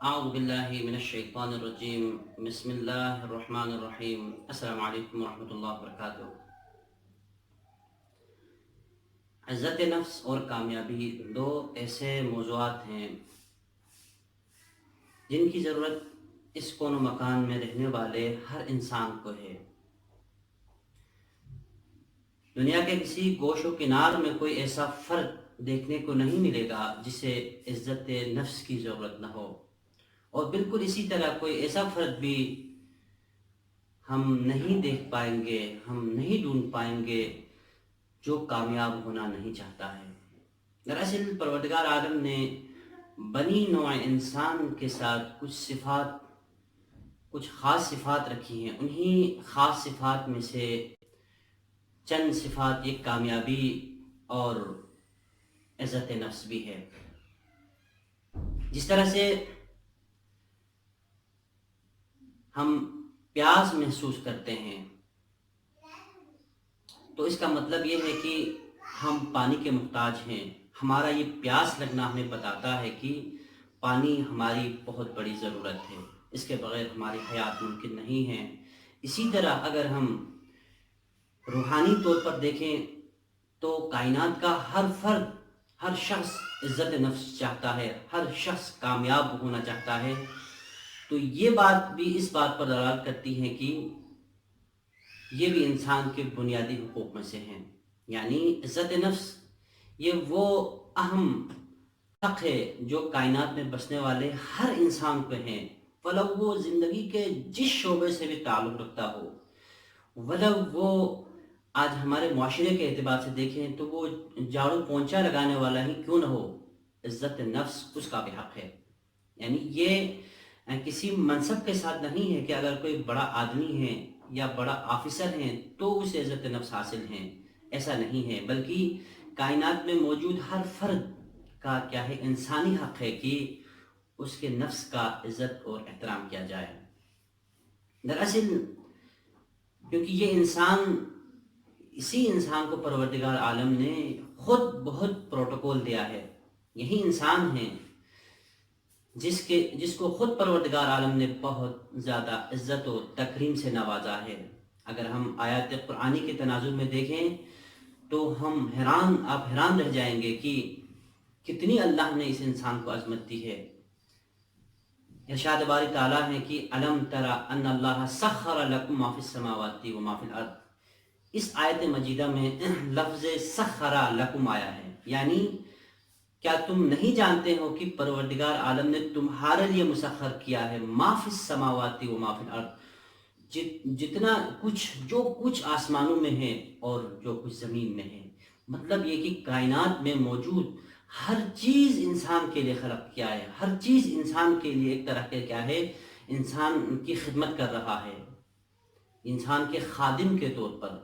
اعوذ باللہ من الشیطان الرجیم بسم اللہ الرحمن الرحیم السلام علیکم ورحمۃ اللہ وبرکاتہ۔ عزت نفس اور کامیابی دو ایسے موضوعات ہیں جن کی ضرورت اس کون و مکان میں رہنے والے ہر انسان کو ہے۔ دنیا کے کسی گوش و کنار میں کوئی ایسا فرد دیکھنے کو نہیں ملے گا جسے عزت نفس کی ضرورت نہ ہو، اور بالکل اسی طرح کوئی ایسا فرد بھی ہم نہیں دیکھ پائیں گے، ہم نہیں ڈھونڈ پائیں گے جو کامیاب ہونا نہیں چاہتا ہے۔ دراصل پروردگار عالم نے بنی نوع انسان کے ساتھ کچھ خاص صفات رکھی ہیں۔ انہی خاص صفات میں سے چند صفات یہ کامیابی اور عزت نفس بھی ہے۔ جس طرح سے ہم پیاس محسوس کرتے ہیں تو اس کا مطلب یہ ہے کہ ہم پانی کے محتاج ہیں۔ ہمارا یہ پیاس لگنا ہمیں بتاتا ہے کہ پانی ہماری بہت بڑی ضرورت ہے، اس کے بغیر ہماری حیات ممکن نہیں ہے۔ اسی طرح اگر ہم روحانی طور پر دیکھیں تو کائنات کا ہر فرد، ہر شخص عزت نفس چاہتا ہے، ہر شخص کامیاب ہونا چاہتا ہے۔ تو یہ بات بھی اس بات پر دلالت کرتی ہے کہ یہ بھی انسان کے بنیادی حقوق میں سے ہیں۔ یعنی عزت نفس یہ وہ اہم حق ہے جو کائنات میں بسنے والے ہر انسان کو ہیں، ولو وہ زندگی کے جس شعبے سے بھی تعلق رکھتا ہو، ولو وہ آج ہمارے معاشرے کے اعتبار سے دیکھیں تو وہ جھاڑو پونچھا لگانے والا ہی کیوں نہ ہو، عزت نفس اس کا بھی حق ہے۔ یعنی یہ کسی منصب کے ساتھ نہیں ہے کہ اگر کوئی بڑا آدمی ہے یا بڑا آفیسر ہے تو اسے عزت نفس حاصل ہے، ایسا نہیں ہے، بلکہ کائنات میں موجود ہر فرد کا کیا ہے، انسانی حق ہے کہ اس کے نفس کا عزت اور احترام کیا جائے۔ دراصل کیونکہ یہ اسی انسان کو پروردگار عالم نے خود بہت پروٹوکول دیا ہے۔ یہی انسان ہے جس کو خود پروردگار عالم نے بہت زیادہ عزت و تکریم سے نوازا ہے۔ اگر ہم آیات قرآنی کے تناظر میں دیکھیں تو آپ حیران رہ جائیں گے کہ کتنی اللہ نے اس انسان کو عظمت دی ہے۔ ارشاد باری تعالیٰ ہے کہ الم تر ان اللہ سخر لکم ما فی السماوات و ما فی الارض۔ اس آیت مجیدہ میں لفظ سخر لکم آیا ہے، یعنی کیا تم نہیں جانتے ہو کہ پروردگار عالم نے تمہارے لیے مسخر کیا ہے ما فی السماوات و ما فی الارض، جتنا کچھ جو کچھ آسمانوں میں ہے اور جو کچھ زمین میں ہے۔ مطلب یہ کہ کائنات میں موجود ہر چیز انسان کے لیے خلق کیا ہے، ہر چیز انسان کے لیے ایک طرح کے کیا ہے، انسان کی خدمت کر رہا ہے، انسان کے خادم کے طور پر۔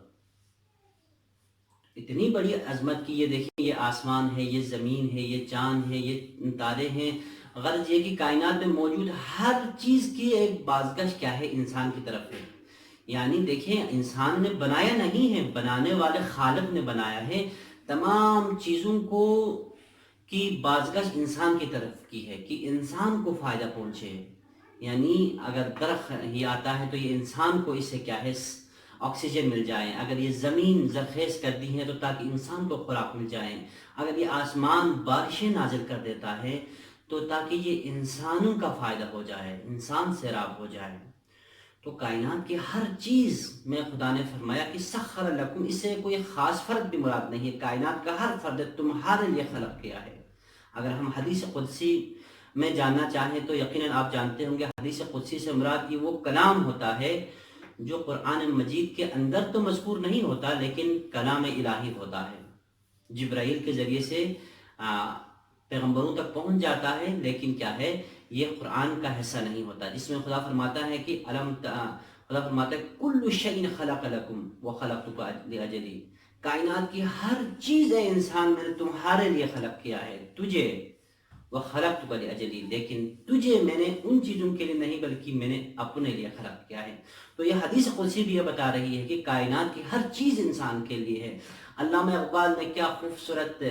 اتنی بڑی عظمت کی یہ دیکھیں، یہ آسمان ہے، یہ زمین ہے، یہ چاند ہے، یہ تارے ہیں۔ غرض یہ کہ کائنات میں موجود ہر چیز کی ایک بازگشت کیا ہے، انسان کی طرف ہے۔ یعنی دیکھیں، انسان نے بنایا نہیں ہے، بنانے والے خالق نے بنایا ہے۔ تمام چیزوں کو کی بازگشت انسان کی طرف کی ہے کہ انسان کو فائدہ پہنچے۔ یعنی اگر درخت ہی آتا ہے تو یہ انسان کو اس سے کیا ہے، آکسیجن مل جائے۔ اگر یہ زمین زرخیز کر دی ہے تو تاکہ انسان کو خوراک مل جائے۔ اگر یہ آسمان بارشیں نازل کر دیتا ہے تو تاکہ یہ انسانوں کا فائدہ ہو جائے، انسان سیراب ہو جائے۔ تو کائنات کی ہر چیز میں خدا نے فرمایا کہ سخر لکم، اس سے کوئی خاص فرد بھی مراد نہیں ہے، کائنات کا ہر فرد تمہارے لیے خلق کیا ہے۔ اگر ہم حدیث قدسی میں جاننا چاہیں تو یقیناً آپ جانتے ہوں گے، حدیث قدسی سے مراد یہ وہ کلام ہوتا ہے جو قرآن مجید کے اندر تو مذکور نہیں ہوتا لیکن کلام الہی ہوتا ہے، جبرائیل کے ذریعے سے پیغمبروں تک پہنچ جاتا ہے، لیکن کیا ہے، یہ قرآن کا حصہ نہیں ہوتا، جس میں خدا فرماتا ہے کہ خدا فرماتا ہے کل شیء خلق لکم وخلقتک لاجلی، کائنات کی ہر چیز ہے انسان میں نے تمہارے لیے خلق کیا ہے، تجھے وخلقتک لاجلی، لیکن تجھے میں نے ان چیزوں کے لیے نہیں بلکہ میں نے اپنے لیے خلق کیا ہے۔ تو یہ حدیث قدسی بھی یہ بتا رہی ہے کہ کائنات کی ہر چیز انسان کے لیے ہے۔ علامہ اقبال نے کیا خوبصورت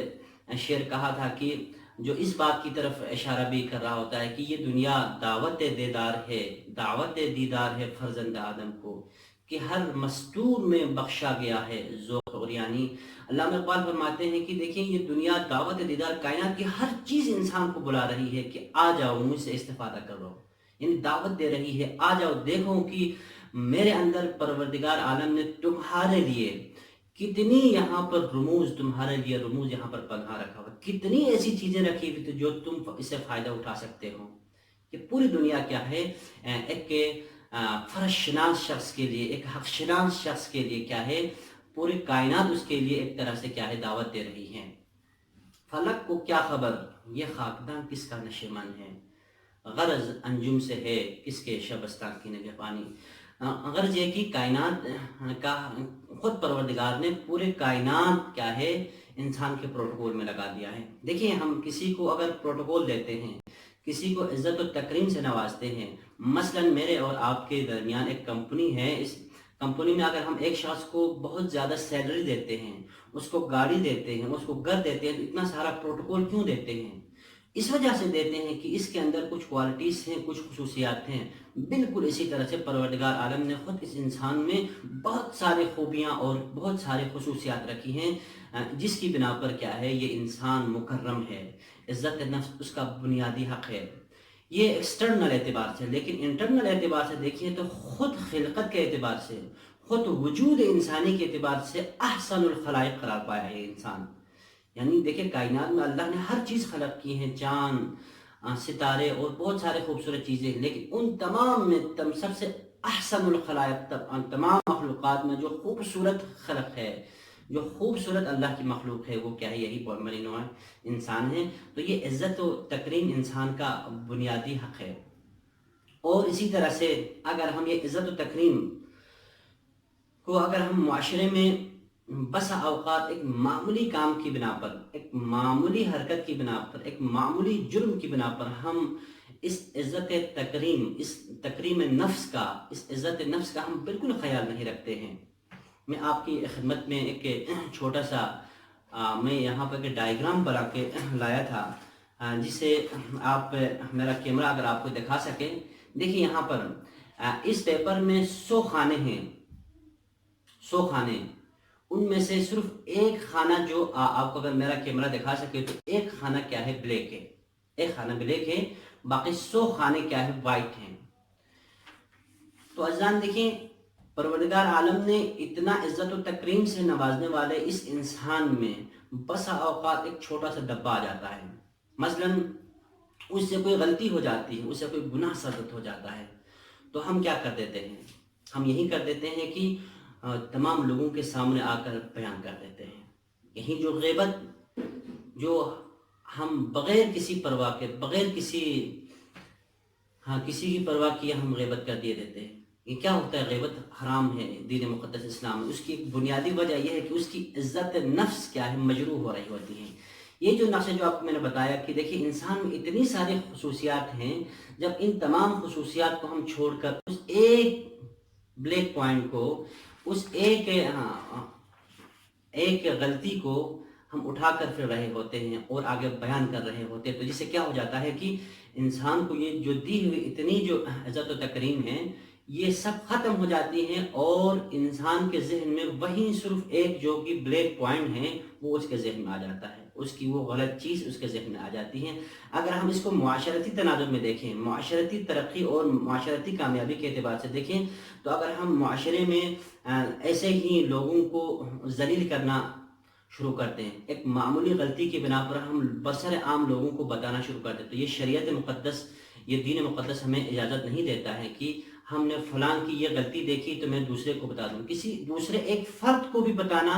شعر کہا تھا کہ جو اس بات کی طرف اشارہ بھی کر رہا ہوتا ہے کہ یہ دنیا دعوت دیدار ہے فرزند آدم کو، کہ ہر مستور میں بخشا گیا ہے ذوق، اور یعنی علامہ اقبال فرماتے ہیں کہ دیکھیں یہ دنیا دعوت دیدار، کائنات کی ہر چیز انسان کو بلا رہی ہے کہ آ جاؤ مجھ سے استفادہ کرو، یعنی دعوت دے رہی ہے آ جاؤ دیکھو کہ میرے اندر پروردگار عالم نے تمہارے لیے کتنی یہاں پر رموز، تمہارے لیے رموز یہاں پر پنہا رکھا ہوا، کتنی ایسی چیزیں رکھی ہوئی جو تم اس سے فائدہ اٹھا سکتے ہو۔ کہ پوری دنیا کیا ہے، ایک فرش شناس شخص کے لیے، ایک حق شناس شخص کے لیے کیا ہے، پوری کائنات اس کے لیے ایک طرح سے کیا ہے دعوت دے رہی ہے۔ فلک کو کیا خبر یہ خاکدان کس کا نشیمن ہے، غرض انجم سے ہے کس کے شبستان کی نگہبانی۔ غرض یہ کہ کائنات کا خود پروردگار نے پورے کائنات کیا ہے انسان کے پروٹوکول میں لگا دیا ہے۔ دیکھیں ہم کسی کو اگر پروٹوکول دیتے ہیں، کسی کو عزت و تکریم سے نوازتے ہیں، مثلا میرے اور آپ کے درمیان ایک کمپنی ہے، اس کمپنی میں اگر ہم ایک شخص کو بہت زیادہ سیلری دیتے ہیں، اس کو گاڑی دیتے ہیں، اس کو گھر دیتے ہیں، تو اتنا سارا پروٹوکول کیوں دیتے ہیں؟ اس وجہ سے دیتے ہیں کہ اس کے اندر کچھ کوالٹیز ہیں، کچھ خصوصیات ہیں۔ بالکل اسی طرح سے پروردگار عالم نے خود اس انسان میں بہت سارے خوبیاں اور بہت سارے خصوصیات رکھی ہیں، جس کی بنا پر کیا ہے یہ انسان مکرم ہے، عزت نفس اس کا بنیادی حق ہے۔ یہ ایکسٹرنل اعتبار سے، لیکن انٹرنل اعتبار سے دیکھیں تو خود خلقت کے اعتبار سے، خود وجود انسانی کے اعتبار سے احسن الخلائق قرار پایا ہے انسان۔ یعنی دیکھیں کائنات میں اللہ نے ہر چیز خلق کی ہے، چاند، ستارے اور بہت سارے خوبصورت چیزیں، لیکن ان تمام میں سب سے احسن الخلائق، تمام مخلوقات میں جو خوبصورت خلق ہے، جو خوبصورت اللہ کی مخلوق ہے، وہ کیا ہے یہی بنی نوع انسان ہے۔ تو یہ عزت و تکریم انسان کا بنیادی حق ہے۔ اور اسی طرح سے اگر ہم یہ عزت و تکریم کو اگر ہم معاشرے میں بسا اوقات ایک معمولی کام کی بنا پر، ایک معمولی حرکت کی بنا پر، ایک معمولی جرم کی بنا پر ہم اس عزت تکریم، اس تکریم نفس کا، اس عزت نفس کا ہم بالکل خیال نہیں رکھتے ہیں۔ میں آپ کی خدمت میں ایک چھوٹا سا میں یہاں پر ایک ڈائیگرام بنا کے لایا تھا، جسے آپ میرا کیمرہ اگر آپ کو دکھا سکے۔ دیکھیں یہاں پر اس پیپر میں 100 خانے ہیں، 100 خانے، ان میں سے صرف ایک خانہ جو آپ کو اگر میرا کیمرہ دکھا سکے تو ایک خانہ کیا ہے بلیک ہے، ایک خانہ بلیک ہے، باقی 100 خانے کیا ہے وائٹ ہیں۔ تو عزیزان دیکھیں پروردگار عالم نے اتنا عزت و تکریم سے نوازنے والے اس انسان میں بسا اوقات ایک چھوٹا سا ڈبہ آ جاتا ہے، مثلا اس سے کوئی غلطی ہو جاتی ہے، اس سے کوئی گناہ صادر ہو جاتا ہے، تو ہم کیا کر دیتے ہیں؟ ہم یہی کر دیتے ہیں کہ تمام لوگوں کے سامنے آ کر بیان کر دیتے ہیں۔ یہی جو غیبت، جو ہم بغیر کسی پرواہ کے، بغیر کسی کی پرواہ کیے ہم غیبت کر دیتے ہیں۔ یہ کیا ہوتا ہے؟ غیبت حرام ہے دین مقدس اسلام میں۔ اس کی بنیادی وجہ یہ ہے کہ اس کی عزت نفس کیا ہے مجروح ہو رہی ہوتی ہے۔ یہ جو نقشہ جو آپ کو میں نے بتایا کہ دیکھیں انسان میں اتنی ساری خصوصیات ہیں، جب ان تمام خصوصیات کو ہم چھوڑ کر اس ایک بلیک پوائنٹ کو، اس ایک غلطی کو ہم اٹھا کر پھر رہے ہوتے ہیں اور آگے بیان کر رہے ہوتے ہیں، تو جس سے کیا ہو جاتا ہے کہ انسان کو یہ جو دی ہوئی اتنی جو عزت و تکریم ہے یہ سب ختم ہو جاتی ہیں، اور انسان کے ذہن میں وہی صرف ایک جو کہ بلیک پوائنٹ ہے وہ اس کے ذہن میں آ جاتا ہے، اس کی وہ غلط چیز اس کے ذہن میں آ جاتی ہے۔ اگر ہم اس کو معاشرتی تناظر میں دیکھیں، معاشرتی ترقی اور معاشرتی کامیابی کے اعتبار سے دیکھیں، تو اگر ہم معاشرے میں ایسے ہی لوگوں کو ذلیل کرنا شروع کرتے ہیں، ایک معمولی غلطی کی بنا پر ہم برسر عام لوگوں کو بتانا شروع کرتے ہیں، تو یہ شریعت مقدس، یہ دین مقدس ہمیں اجازت نہیں دیتا ہے کہ ہم نے فلان کی یہ غلطی دیکھی تو میں دوسرے کو بتا دوں۔ کسی دوسرے ایک فرد کو بھی بتانا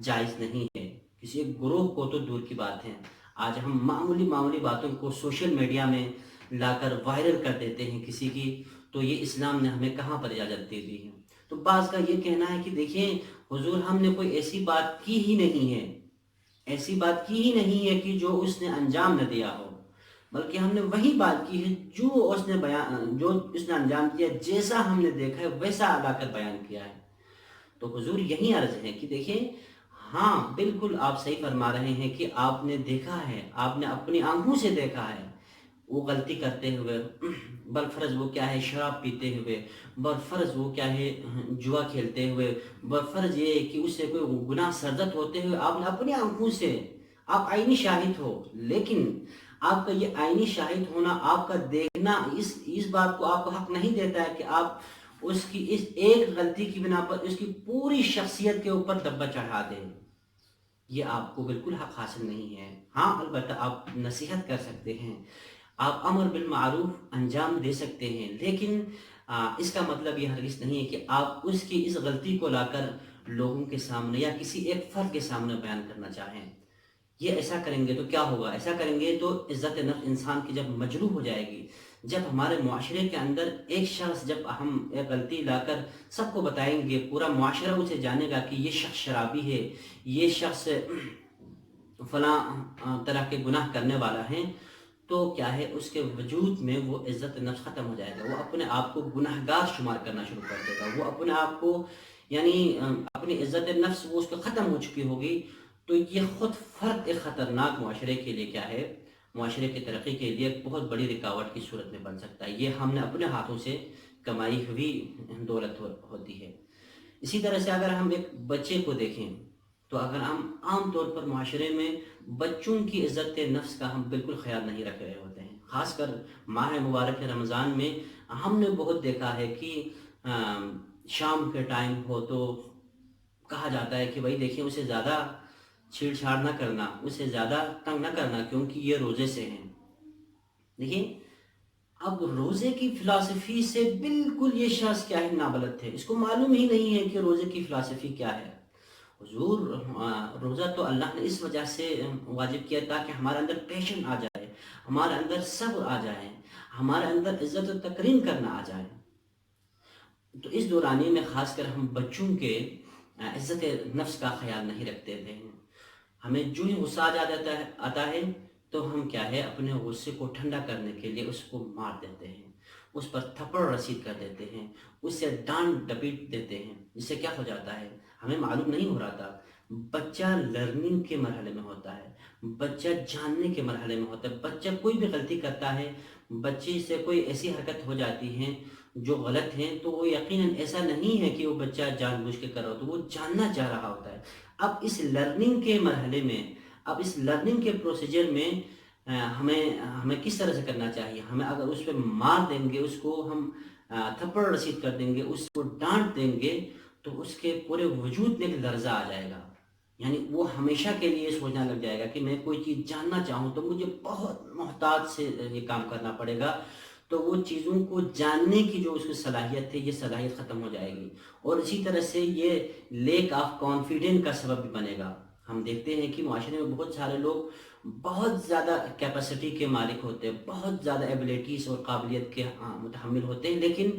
جائز نہیں ہے، کسی ایک گروہ کو تو دور کی بات ہے۔ آج ہم معمولی باتوں کو سوشل میڈیا میں لا کر وائرل کر دیتے ہیں کسی کی، تو یہ اسلام نے ہمیں کہاں پر اجازت دے دی ہے؟ تو بعض کا یہ کہنا ہے کہ دیکھیں حضور ہم نے کوئی ایسی بات کی ہی نہیں ہے، ایسی بات کی ہی نہیں ہے کہ جو اس نے انجام نہ دیا ہو، بلکہ ہم نے وہی بات کی ہے جو اس نے انجام دیا، جیسا ہم نے دیکھا ہے ویسا ادا کر بیان کیا ہے۔ تو حضور یہی عرض ہے کہ دیکھیں ہاں بالکل آپ صحیح فرما رہے ہیں کہ آپ نے دیکھا ہے، آپ نے اپنی آنکھوں سے دیکھا ہے وہ غلطی کرتے ہوئے، برفرض وہ کیا ہے شراب پیتے ہوئے، برفرض وہ کیا ہے جوا کھیلتے ہوئے، برفرض یہ کہ اس سے کوئی گناہ سرزد ہوتے ہوئے آپ نے اپنی آنکھوں سے، آپ عینی شاہد ہو، لیکن آپ کا یہ عینی شاہد ہونا، آپ کا دیکھنا اس بات کو آپ کو حق نہیں دیتا ہے کہ آپ اس کی اس ایک غلطی کی بنا پر اس کی پوری شخصیت کے اوپر دبا چڑھا دیں۔ یہ آپ کو بالکل حق حاصل نہیں ہے۔ ہاں البتہ آپ نصیحت کر سکتے ہیں، آپ امر بالمعروف انجام دے سکتے ہیں، لیکن اس کا مطلب یہ ہرگز نہیں ہے کہ آپ اس کی اس غلطی کو لا کر لوگوں کے سامنے یا کسی ایک فرد کے سامنے بیان کرنا چاہیں۔ یہ ایسا کریں گے تو کیا ہوگا؟ ایسا کریں گے تو عزت نفس انسان کی جب مجروح ہو جائے گی، جب ہمارے معاشرے کے اندر ایک شخص، جب ہم ایک غلطی لا کر سب کو بتائیں گے، پورا معاشرہ اسے جانے گا کہ یہ شخص شرابی ہے، یہ شخص فلاں طرح کے گناہ کرنے والا ہے، تو کیا ہے اس کے وجود میں وہ عزت نفس ختم ہو جائے گا، وہ اپنے آپ کو گناہگار شمار کرنا شروع کر دے گا، وہ اپنے آپ کو یعنی اپنی عزت نفس وہ اس کو ختم ہو چکی ہوگی۔ تو یہ خود فرد ایک خطرناک معاشرے کے لیے کیا ہے، معاشرے کی ترقی کے لیے ایک بہت بڑی رکاوٹ کی صورت میں بن سکتا ہے۔ یہ ہم نے اپنے ہاتھوں سے کمائی ہوئی دولت ہوتی ہے۔ اسی طرح سے اگر ہم ایک بچے کو دیکھیں تو اگر ہم عام طور پر معاشرے میں بچوں کی عزت نفس کا ہم بالکل خیال نہیں رکھ رہے ہوتے ہیں، خاص کر ماہ مبارک رمضان میں ہم نے بہت دیکھا ہے کہ شام کے ٹائم ہو تو کہا جاتا ہے کہ بھائی دیکھیں اسے زیادہ چھیڑ چھاڑ نہ کرنا، اسے زیادہ تنگ نہ کرنا کیونکہ یہ روزے سے ہیں۔ دیکھیں اب روزے کی فلسفی سے بالکل یہ شخص کیا ہے نابلد تھے، اس کو معلوم ہی نہیں ہے کہ روزے کی فلسفی کیا ہے۔ حضور روزہ تو اللہ نے اس وجہ سے واجب کیا تاکہ ہمارے اندر پیشن آ جائے، ہمارے اندر صبر آ جائے، ہمارے اندر عزت و تکریم کرنا آ جائے۔ تو اس دورانی میں خاص کر ہم بچوں کے عزت نفس کا خیال نہیں رکھتے تھے۔ ہمیں جو ہی غصہ آتا ہے تو ہم کیا ہے اپنے غصے کو ٹھنڈا کرنے کے لیے اس کو مار دیتے ہیں، اس پر تھپڑ رسید کر دیتے ہیں، اس سے ڈانٹ ڈپیٹ دیتے ہیں۔ اس سے کیا ہو جاتا ہے ہمیں معلوم نہیں ہو رہا تھا۔ بچہ لرننگ کے مرحلے میں ہوتا ہے، بچہ جاننے کے مرحلے میں ہوتا ہے، بچہ کوئی بھی غلطی کرتا ہے، بچے سے کوئی ایسی حرکت ہو جاتی ہے جو غلط ہیں تو وہ یقیناً ایسا نہیں ہے کہ وہ بچہ جان بوجھ کے کر رہا ہو، تو وہ جاننا چاہ رہا ہوتا ہے۔ اب اس لرننگ کے مرحلے میں، اب اس لرننگ کے پروسیجر میں ہمیں کس طرح سے کرنا چاہیے؟ ہمیں اگر اس پہ مار دیں گے، اس کو ہم تھپڑ رسید کر دیں گے، اس کو ڈانٹ دیں گے، تو اس کے پورے وجود میں ایک لرزہ آ جائے گا، یعنی وہ ہمیشہ کے لیے سوچنا لگ جائے گا کہ میں کوئی چیز جاننا چاہوں تو مجھے بہت محتاط سے یہ کام کرنا پڑے گا، تو وہ چیزوں کو جاننے کی جو اس کی صلاحیت ہے یہ صلاحیت ختم ہو جائے گی، اور اسی طرح سے یہ لیک آف کانفیڈنس کا سبب بھی بنے گا۔ ہم دیکھتے ہیں کہ معاشرے میں بہت سارے لوگ بہت زیادہ کیپیسٹی کے مالک ہوتے ہیں، بہت زیادہ ایبیلٹیز اور قابلیت کے متحمل ہوتے ہیں، لیکن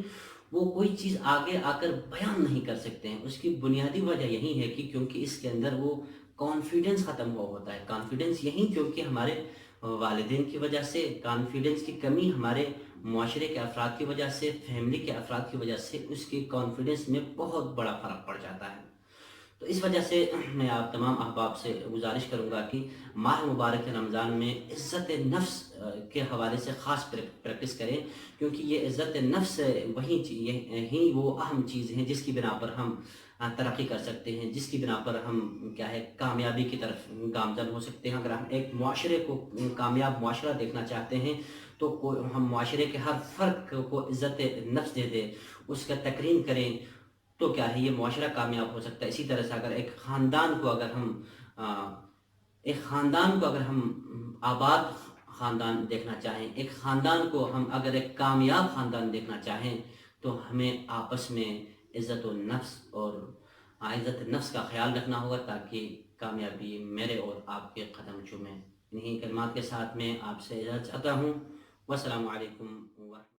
وہ کوئی چیز آگے آ کر بیان نہیں کر سکتے ہیں۔ اس کی بنیادی وجہ یہی ہے کہ کیونکہ اس کے اندر وہ کانفیڈنس ختم ہوا ہوتا ہے۔ کانفیڈنس یہی کیونکہ ہمارے والدین کی وجہ سے، کانفیڈنس کی کمی ہمارے معاشرے کے افراد کی وجہ سے، فیملی کے افراد کی وجہ سے اس کی کانفیڈنس میں بہت بڑا فرق پڑ جاتا ہے۔ تو اس وجہ سے میں آپ تمام احباب سے گزارش کروں گا کہ ماہ مبارک رمضان میں عزت نفس کے حوالے سے خاص پریکٹس کریں، کیونکہ یہ عزت نفس ہی وہ اہم چیز ہیں جس کی بنا پر ہم ترقی کر سکتے ہیں، جس کی بنا پر ہم کیا ہے کامیابی کی طرف گامزن ہو سکتے ہیں۔ اگر ہم ایک معاشرے کو کامیاب معاشرہ دیکھنا چاہتے ہیں تو ہم معاشرے کے ہر فرد کو عزت نفس دے دیں، اس کا تکریم کریں، تو کیا ہے یہ معاشرہ کامیاب ہو سکتا ہے۔ اسی طرح سے اگر ایک خاندان کو اگر ہم آباد خاندان دیکھنا چاہیں، ایک خاندان کو ہم اگر ایک کامیاب خاندان دیکھنا چاہیں، تو ہمیں آپس میں عزت و نفس اور عزت نفس کا خیال رکھنا ہوگا تاکہ کامیابی میرے اور آپ کے قدم چومیں۔ انہی کلمات کے ساتھ میں آپ سے اجازت چاہتا ہوں۔ والسلام علیکم ورحمۃ اللہ۔